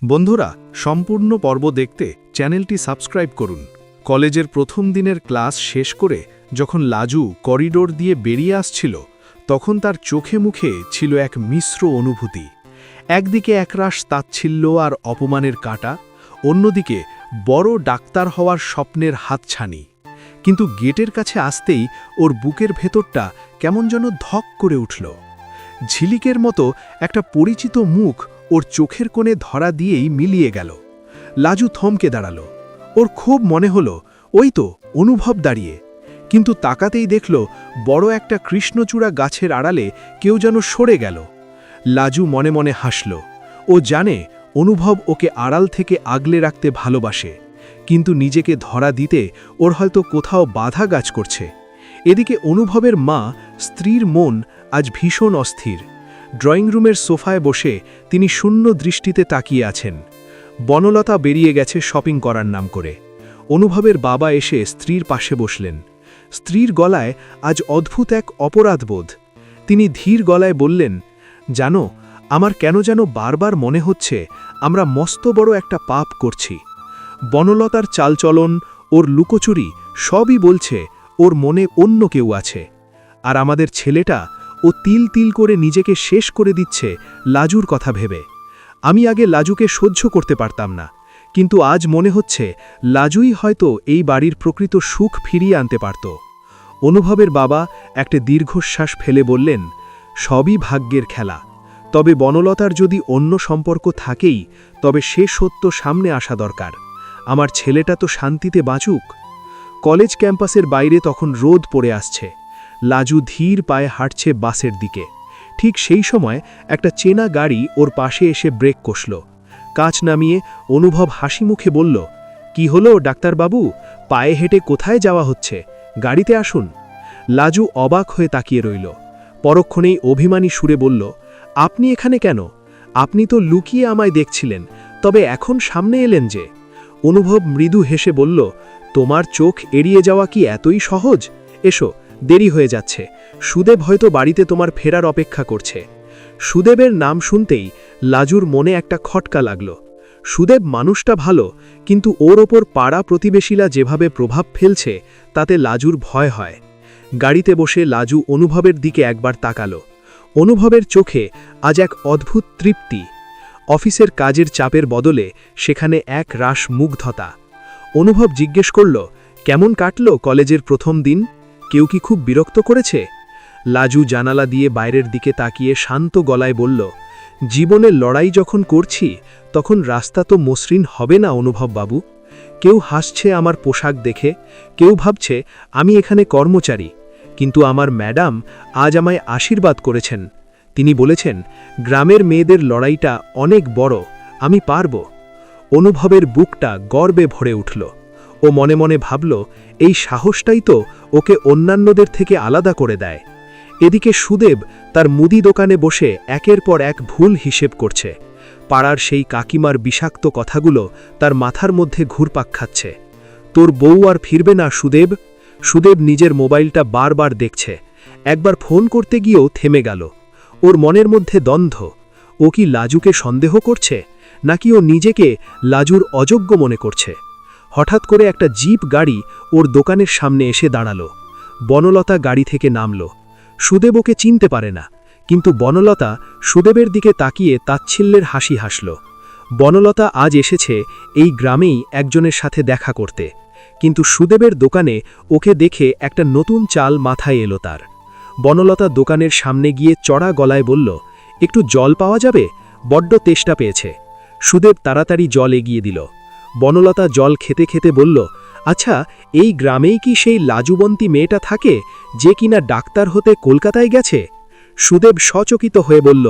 বন্ধুরা, সম্পূর্ণ পর্ব দেখতে চ্যানেলটি সাবস্ক্রাইব করুন। কলেজের প্রথম দিনের ক্লাস শেষ করে যখন লাজু করিডোর দিয়ে বেরিয়ে আসছিল, তখন তার চোখে মুখে ছিল এক মিশ্র অনুভূতি। একদিকে একরাশ তাচ্ছিল্য আর অপমানের কাঁটা, অন্যদিকে বড় ডাক্তার হওয়ার স্বপ্নের হাতছানি। কিন্তু গেটের কাছে আসতেই ওর বুকের ভেতরটা কেমন যেন ধক করে উঠল। ঝিলিকের মতো একটা পরিচিত মুখ ওর চোখের কোণে ধরা দিয়েই মিলিয়ে গেল। লাজু থমকে দাঁড়ালো। ওর খুব মনে হলো ওই তো অনুভব দাঁড়িয়ে, কিন্তু তাকাতেই দেখল বড় একটা কৃষ্ণচূড়া গাছের আড়ালে কেউ যেন সরে গেল। লাজু মনে মনে হাসল। ও জানে অনুভব ওকে আড়াল থেকে আগলে রাখতে ভালোবাসে, কিন্তু নিজেকে ধরা দিতে ওর হয়তো কোথাও বাধা গাছ করছে। এদিকে অনুভবের মা, স্ত্রীর মন আজ ভীষণ অস্থির। ড্রয়িং রুমের সোফায় বসে তিনি শূন্য দৃষ্টিতে তাকিয়ে আছেন। বনলতা বেরিয়ে গেছে শপিং করার নাম করে। অনুভবের বাবা এসে স্ত্রীর পাশে বসলেন। স্ত্রীর গলায় আজ অদ্ভুত এক অপরাধবোধ। তিনি ধীর গলায় বললেন, জানো, আমার কেন যেন বারবার মনে হচ্ছে আমরা মস্ত বড় একটা পাপ করছি। বনলতার চালচলন, ওর লুকোচুরি সবই বলছে ওর মনে অন্য কেউ আছে। আর আমাদের ছেলেটা, ও তিল তিল করে নিজেকে শেষ করে দিচ্ছে লাজুর কথা ভেবে। আমি আগে লাজুকে সহ্য করতে পারতাম না, কিন্তু আজ মনে হচ্ছে লাজুই হয়তো এই বাড়ির প্রকৃত সুখ ফিরিয়ে আনতে পারত। অনুভবের বাবা একটা দীর্ঘশ্বাস ফেলে বললেন, সবই ভাগ্যের খেলা। তবে বনলতার যদি অন্য সম্পর্ক থাকেই, তবে সে সত্য সামনে আসা দরকার। আমার ছেলেটা তো শান্তিতে বাঁচুক। কলেজ ক্যাম্পাসের বাইরে তখন রোদ পড়ে আসছে। লাজু ধীর পায়ে হাঁটছে বাসের দিকে। ঠিক সেই সময় একটা চেনা গাড়ি ওর পাশে এসে ব্রেক কষল। কাঁচ নামিয়ে অনুভব হাসি মুখে বলল, কি হলো ডাক্তারবাবু, পায়ে হেঁটে কোথায় যাওয়া হচ্ছে? গাড়িতে আসুন। লাজু অবাক হয়ে তাকিয়ে রইল। পরক্ষণেই অভিমানী সুরে বলল, আপনি এখানে কেন? আপনি তো লুকিয়ে আমায় দেখছিলেন, তবে এখন সামনে এলেন যে? অনুভব মৃদু হেসে বলল, তোমার চোখ এড়িয়ে যাওয়া কি এতই সহজ? এসো, দেরি হয়ে যাচ্ছে। সুদেব হয়তো বাড়িতে তোমার ফেরার অপেক্ষা করছে। সুদেবের নাম শুনতেই লাজুর মনে একটা খটকা লাগল। সুদেব মানুষটা ভালো, কিন্তু ওর ওপর পাড়া প্রতিবেশীরা যেভাবে প্রভাব ফেলছে, তাতে লাজুর ভয় হয়। গাড়িতে বসে লাজু অনুভবের দিকে একবার তাকালো। অনুভবের চোখে আজ এক অদ্ভুত তৃপ্তি। অফিসের কাজের চাপের বদলে সেখানে এক রাশ মুগ্ধতা। অনুভব জিজ্ঞেস করল, কেমন কাটল কলেজের প্রথম দিন? কেউ কি খুব বিরক্ত করেছে? লাজু জানালা দিয়ে বাইরের দিকে তাকিয়ে শান্ত গলায় বলল, জীবনের লড়াই যখন করছি, তখন রাস্তা তো মসৃণ হবে না অনুভব বাবু। কেউ হাসছে আমার পোশাক দেখে, কেউ ভাবছে আমি এখানে কর্মচারী, কিন্তু আমার ম্যাডাম আজ আমায় আশীর্বাদ করেছেন। তিনি বলেছেন, গ্রামের মেয়েদের লড়াইটা অনেক বড়, আমি পারব। অনুভবের বুকটা গর্বে ভরে উঠল। ও মনে মনে ভাবল, এই সাহসটাই তো ওকে অন্যান্যদের থেকে আলাদা করে দেয়। এদিকে সুদেব তার মুদি দোকানে বসে একের পর এক ভুল হিসেব করছে। পাড়ার সেই কাকিমার বিষাক্ত কথাগুলো তার মাথার মধ্যে ঘুরপাক খাচ্ছে। তোর বউ আর ফিরবে না সুদেব? সুদেব নিজের মোবাইলটা বারবার দেখছে। একবার ফোন করতে গিয়েও থেমে গেল। ওর মনের মধ্যে দ্বন্দ্ব। ও কি লাজুকে সন্দেহ করছে, নাকি ও নিজেকে লাজুর অযোগ্য মনে করছে? হঠাৎ করে একটা জিপ গাড়ি ওর দোকানের সামনে এসে দাঁড়ালো। বনলতা গাড়ি থেকে নামল। সুদেব ওকে চিনতে পারে না, কিন্তু বনলতা সুদেবের দিকে তাকিয়ে তাচ্ছিল্যের হাসি হাসল। বনলতা আজ এসেছে এই গ্রামেই একজনের সাথে দেখা করতে, কিন্তু সুদেবের দোকানে ওকে দেখে একটা নতুন চাল মাথায় এলো তার। বনলতা দোকানের সামনে গিয়ে চড়া গলায় বলল, একটু জল পাওয়া যাবে? বড্ড তেষ্টা পেয়েছে। সুদেব তাড়াতাড়ি জল এগিয়ে দিল। বনলতা জল খেতে খেতে বলল, আচ্ছা, এই গ্রামেই কি সেই লাজুবন্তী মেয়েটা থাকে, যে কিনা ডাক্তার হতে কলকাতায় গেছে? সুদেব সচকিত হয়ে বলল,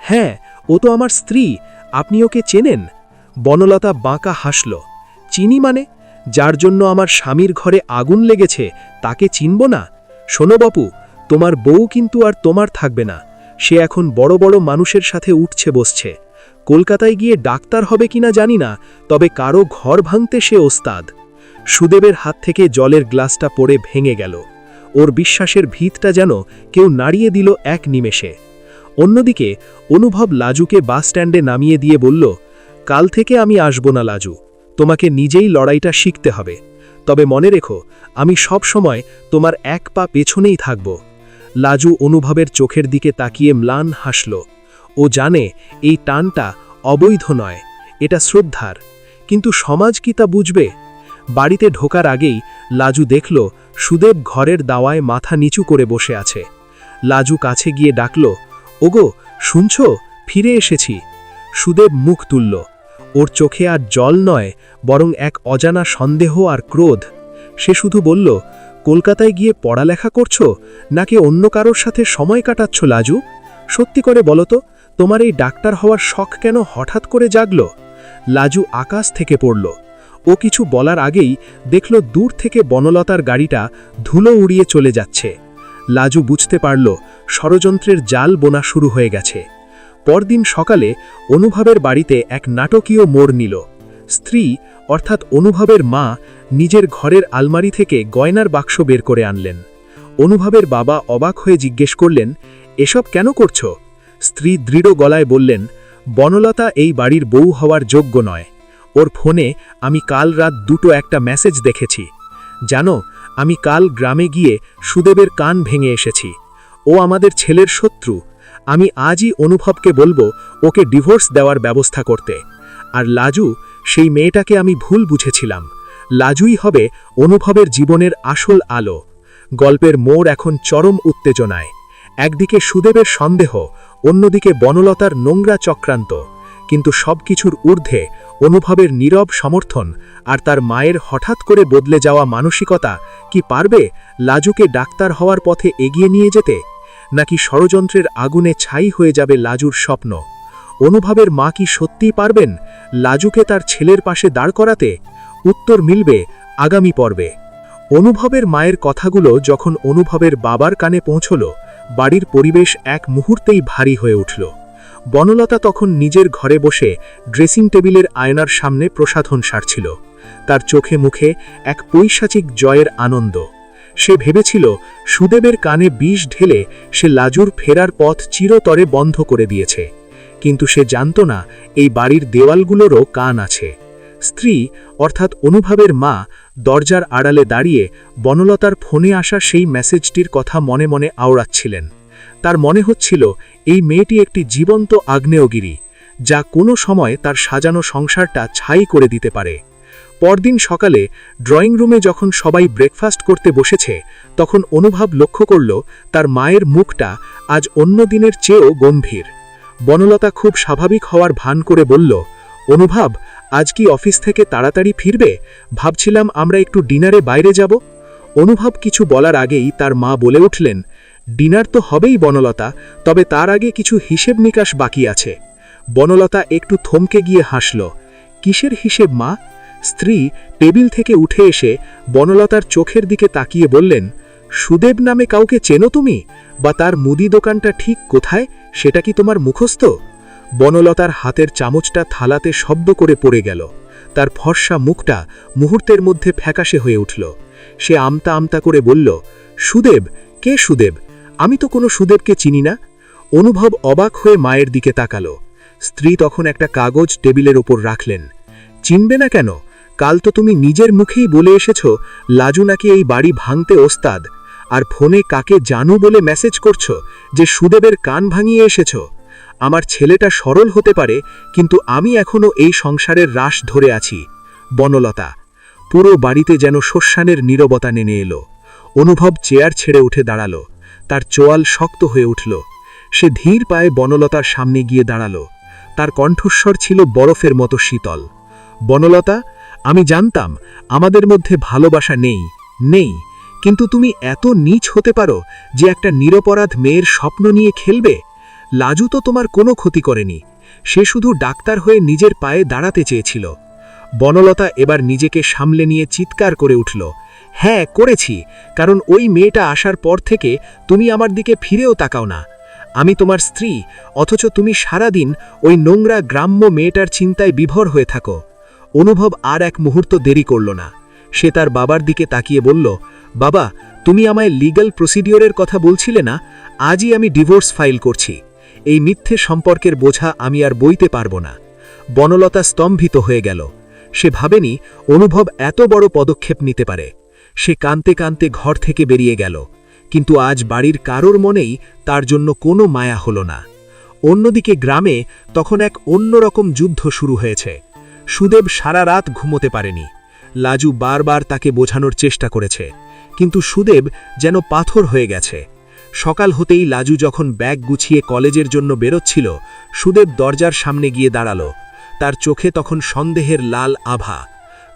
হ্যাঁ, ও তো আমার স্ত্রী। আপনি ওকে চেনেন? বনলতা বাঁকা হাসল। চিনি মানে? যার জন্য আমার স্বামীর ঘরে আগুন লেগেছে, তাকে চিনব না? শোনো বাপু, তোমার বউ কিন্তু আর তোমার থাকবে না। সে এখন বড় বড় মানুষের সাথে উঠছে বসছে। কলকাতায় গিয়ে ডাক্তার হবে কিনা জানি না, তবে কারো ঘর ভাঙতে সে ওস্তাদ। সুদেবের হাত থেকে জলের গ্লাসটা পড়ে ভেঙে গেল। ওর বিশ্বাসের ভিতটা যেন কেউ নাড়িয়ে দিল এক নিমেষে। অন্যদিকে অনুভব লাজুকে বাস স্ট্যান্ডে নামিয়ে দিয়ে বলল, কাল থেকে আমি আসব না লাজু, তোমাকে নিজেই লড়াইটা শিখতে হবে। তবে মনে রেখো, আমি সব সময় তোমার এক পা পেছনেই থাকব। লাজু অনুভবের চোখের দিকে তাকিয়ে ম্লান হাসল। ও জানে এই টানটা অবৈধ নয়, এটা শ্রদ্ধার। কিন্তু সমাজ কি তা বুঝবে? বাড়িতে ঢোকার আগেই লাজু দেখল সুদেব ঘরের দাওয়ায় মাথা নিচু করে বসে আছে। লাজু কাছে গিয়ে ডাকল, ওগো শুনছ, ফিরে এসেছি। সুদেব মুখ তুলল। ওর চোখে আর জল নয়, বরং এক অজানা সন্দেহ আর ক্রোধ। সে শুধু বলল, কলকাতায় গিয়ে পড়ালেখা করছো নাকি অন্য কারোর সাথে সময় কাটাচ্ছ লাজু? সত্যি করে বলো তো, তোমার এই ডাক্তার হওয়ার শখ কেন হঠাৎ করে জাগল? লাজু আকাশ থেকে পড়ল। ও কিছু বলার আগেই দেখল দূর থেকে বনলতার গাড়িটা ধুলো উড়িয়ে চলে যাচ্ছে। লাজু বুঝতে পারল ষড়যন্ত্রের জাল বোনা শুরু হয়ে গেছে। পরদিন সকালে অনুভবের বাড়িতে এক নাটকীয় মোড় নিল। স্ত্রী অর্থাৎ অনুভবের মা নিজের ঘরের আলমারি থেকে গয়নার বাক্স বের করে আনলেন। অনুভবের বাবা অবাক হয়ে জিজ্ঞেস করলেন, এসব কেন করছো? স্ত্রী দৃঢ় গলায় বললেন, বনলতা এই বাড়ির বউ হওয়ার যোগ্য নয়। ওর ফোনে আমি কাল রাত 2টো একটা মেসেজ দেখেছি। জানো, আমি কাল গ্রামে গিয়ে সুদেবের কান ভেঙে এসেছি। ও আমাদের ছেলের শত্রু। আমি আজই অনুভবকে বলবো ওকে ডিভোর্স দেওয়ার ব্যবস্থা করতে। আর লাজু, সেই মেয়েটাকে আমি ভুল বুঝেছিলাম। লাজুই হবে অনুভবের জীবনের আসল আলো। গল্পের মোড় এখন চরম উত্তেজনায়। একদিকে সুদেবের সন্দেহ, অন্যদিকে বনলতার নোংরা চক্রান্ত। কিন্তু সবকিছুর ঊর্ধ্বে অনুভবের নীরব সমর্থন আর তার মায়ের হঠাৎ করে বদলে যাওয়া মানসিকতা কি পারবে লাজুকে ডাক্তার হওয়ার পথে এগিয়ে নিয়ে যেতে? নাকি ষড়যন্ত্রের আগুনে ছাই হয়ে যাবে লাজুর স্বপ্ন? অনুভবের মা কি সত্যিই পারবেন লাজুকে তার ছেলের পাশে দাঁড় করাতে? উত্তর মিলবে আগামী পর্বে। অনুভবের মায়ের কথাগুলো যখন অনুভবের বাবার কানে পৌঁছল, বাড়ির পরিবেশ এক মুহূর্তেই ভারী হয়ে উঠল। বনলতা তখন নিজের ঘরে বসে ড্রেসিং টেবিলের আয়নার সামনে প্রসাধন সারছিল। তার চোখে মুখে এক পৈশাচিক জয়ের আনন্দ। সে ভেবেছিল সুদেবের কানে বিষ ঢেলে সে লাজুর ফেরার পথ চিরতরে বন্ধ করে দিয়েছে। কিন্তু সে জানত না এই বাড়ির দেওয়ালগুলোরও কান আছে। স্ত্রী অর্থাৎ অনুভবের মা দরজার আড়ালে দাঁড়িয়ে বনলতার ফোনে আসা সেই মেসেজটির কথা মনে মনে আওড়াচ্ছিলেন। তার মনে হচ্ছিল এই মেয়েটি একটি জীবন্ত আগ্নেয়গিরি, যা কোনো সময় তার সাজানো সংসারটা ছাই করে দিতে পারে। পরদিন সকালে ড্রয়িং রুমে যখন সবাই ব্রেকফাস্ট করতে বসেছে, তখন অনুভব লক্ষ্য করল তার মায়ের মুখটা আজ অন্য দিনের চেয়েও গম্ভীর। বনলতা খুব স্বাভাবিক হওয়ার ভান করে বলল, অনুভব, আজ কি অফিস থেকে তাড়াতাড়ি ফিরবে? ভাবছিলাম আমরা একটু ডিনারে বাইরে যাব। অনুভব কিছু বলার আগেই তার মা বলে উঠলেন, ডিনার তো হবেই বনলতা, তবে তার আগে কিছু হিসেব নিকাশ বাকি আছে। বনলতা একটু থমকে গিয়ে হাসল। কিসের হিসেব মা? স্ত্রী টেবিল থেকে উঠে এসে বনলতার চোখের দিকে তাকিয়ে বললেন, সুদেব নামে কাউকে চেনো তুমি? বা তার মুদি দোকানটা ঠিক কোথায় সেটা কি তোমার মুখস্থ? বনলতার হাতের চামচটা থালাতে শব্দ করে পড়ে গেল। তার ফর্সা মুখটা মুহূর্তের মধ্যে ফ্যাকাশে হয়ে উঠল। সে আমতা আমতা করে বলল, সুদেব? কে সুদেব? আমি তো কোনো সুদেবকে চিনি না। অনুভব অবাক হয়ে মায়ের দিকে তাকালো। স্ত্রী তখন একটা কাগজ টেবিলের ওপর রাখলেন। চিনবে না কেন? কাল তো তুমি নিজের মুখেই বলে এসেছ লাজু নাকি এই বাড়ি ভাঙতে ওস্তাদ। আর ফোনে কাকে জানু বলে মেসেজ করছো যে সুদেবের কান ভাঙিয়ে এসেছ। আমার ছেলেটা সরল হতে পারে, কিন্তু আমি এখনো এই সংসারের রাশ ধরে আছি। বনলতা। পুরো বাড়িতে যেন শস্যানের নীরবতা নেমে এলো। অনুভব চেয়ার ছেড়ে উঠে দাঁড়ালো। তার চোয়াল শক্ত হয়ে উঠল। সে ধীর পায়ে বনলতার সামনে গিয়ে দাঁড়ালো। তার কণ্ঠস্বর ছিল বরফের মতো শীতল। বনলতা, আমি জানতাম আমাদের মধ্যে ভালোবাসা নেই, কিন্তু তুমি এত নীচ হতে পারো যে একটা নিরপরাধ মেয়ের স্বপ্ন নিয়ে খেলবে? লাজু তো তোমার কোনো ক্ষতি করেনি। সে শুধু ডাক্তার হয়ে নিজের পায়ে দাঁড়াতে চেয়েছিল। বনলতা এবার নিজেকে সামলে নিয়ে চিৎকার করে উঠল, হ্যাঁ করেছি, কারণ ওই মেয়েটা আসার পর থেকে তুমি আমার দিকে ফিরেও তাকাও না। আমি তোমার স্ত্রী, অথচ তুমি সারাদিন ওই নোংরা গ্রাম্য মেয়েটার চিন্তায় বিভোর হয়ে থাকো। অনুভব আর এক মুহূর্ত দেরি করল না। সে তার বাবার দিকে তাকিয়ে বলল, বাবা, তুমি আমায় লিগ্যাল প্রসিডিওরের কথা বলছিলে না? আজই আমি ডিভোর্স ফাইল করছি। এই মিথ্যে সম্পর্কের বোঝা আমি আর বইতে পারবো না। বনলতা স্তম্ভিত হয়ে গেল। সে ভাবেনি অনুভব এত বড় পদক্ষেপ নিতে পারে। সে কাঁদতে কাঁদতে ঘর থেকে বেরিয়ে গেল, কিন্তু আজ বাড়ির কারোর মনেই তার জন্য কোনো মায়া হলো না। অন্যদিকে গ্রামে তখন এক অন্যরকম যুদ্ধ শুরু হয়েছে। সুদেব সারা রাত ঘুমোতে পারেনি। লাজু বারবার তাকে বোঝানোর চেষ্টা করেছে, কিন্তু সুদেব যেন পাথর হয়ে গেছে। সকাল হতেই লাজু যখন ব্যাগ গুছিয়ে কলেজের জন্য বেরোচ্ছিল, সুদেব দরজার সামনে গিয়ে দাঁড়ালো। তার চোখে তখন সন্দেহের লাল আভা।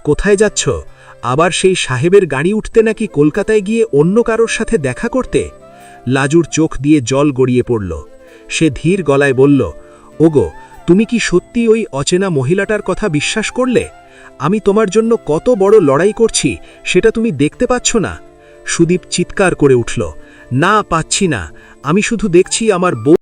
কোথায় যাচ্ছ? আবার সেই সাহেবের গাড়ি উঠতে নাকি কলকাতায় গিয়ে অন্য কারোর সাথে দেখা করতে? লাজুর চোখ দিয়ে জল গড়িয়ে পড়ল। সে ধীর গলায় বলল, ওগো, তুমি কি সত্যি ওই অচেনা মহিলাটার কথা বিশ্বাস করলে? আমি তোমার জন্য কত বড় লড়াই করছি সেটা তুমি দেখতে পাচ্ছ না? সুদীপ চিৎকার করে উঠল, না, পাচ্ছি না। আমি শুধু দেখছি আমার বউ